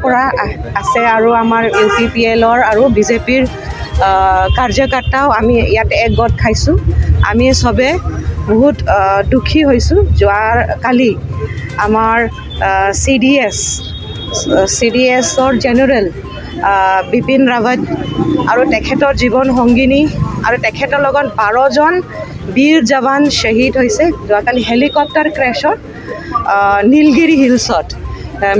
পৰা আছে আৰু আমাৰ UPPLৰ আৰু BJPৰ কাৰ্যকৰ্তাও আমি ইয়াত একগোট খাইছোঁ। আমি চবে বহুত দুখী হৈছোঁ। কালি আমাৰ CDSৰ জেনেৰেল বিপিন ৰাৱত আৰু তেখেতৰ জীৱন সংগিনী আৰু তেখেতৰ লগত 12জন বীৰ জৱান শ্বহীদ হৈছে যোৱাকালি হেলিকপ্টাৰ ক্ৰেছত নীলগিৰি হিলছত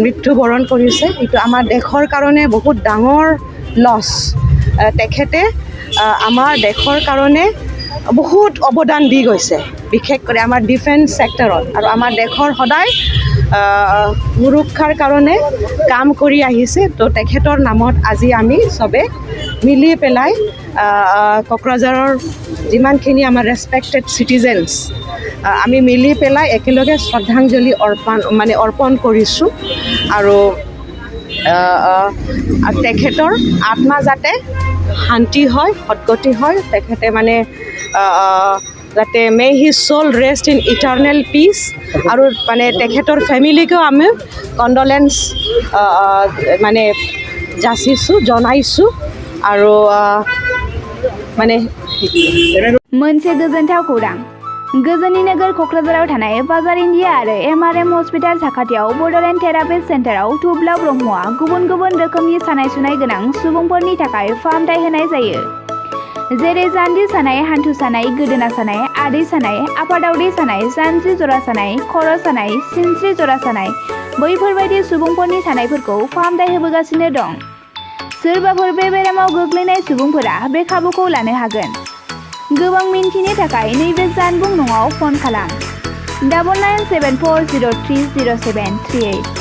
মৃত্যুবৰণ কৰিছে। এইটো আমাৰ দেশৰ কাৰণে বহুত ডাঙৰ লছ। তেখেতে আমাৰ দেশৰ কাৰণে বহুত অৱদান দি গৈছে, বিশেষকৈ আমাৰ ডিফেন্স ছেক্টৰত, আৰু আমাৰ দেশৰ সদায় সুৰক্ষাৰ কাৰণে কাম কৰি আহিছে। তো তেখেতৰ নামত আজি আমি চবে মিলি পেলাই কোকৰাঝাৰৰ যিমানখিনি আমাৰ ৰেছপেক্টেড চিটিজেনছ আমি মিলি পেলাই একেলগে শ্ৰদ্ধাঞ্জলি অৰ্পণ কৰিছোঁ। আৰু তেখেতৰ আত্মা যাতে শান্তি হয়, সদ্গতি হয়, তেখেতে যাতে may he soul rest in eternal peace. আৰু তেখেতৰ ফেমিলিকেও আমি কণ্ডলেন্স জনাইছোঁ। আৰু मोनसे गोजोनथाव खौरां। गोजोननि नोगोर क'क्राझाराव थानाय बाजार इन्डिया आरो MRM हस्पिटाल साखाथियाव बड'लेण्ड थेरापि सेन्टाराव थुब्ला ब्रह्मआ गुबुन गुबुन रोखोमनि सानाय सुनाय गोनां सुबुंफोरनि थाखाय फाहामथाय होनाय जायो। जेरै जान्जि सानाय, हान्थु सानाय, गोदोना सानाय, आदै सानाय, आफादावदै सानाय, जानजि जरा सानाय, खर' सानाय, सिनस्रि जरा सानाय, बैफोरबायदि सुबुंफोरनि सानायफोरखौ फाहामथाय होबोगासिनो दं। सोरबाफोर बे बेरामाव गोग्लैनाय सुबुंफोरा बे खाबुखौ लानो हागोन। गोबां मिन्थिनो थाखाय नैबे जानबुं नङाव फन खालाम 9974030738।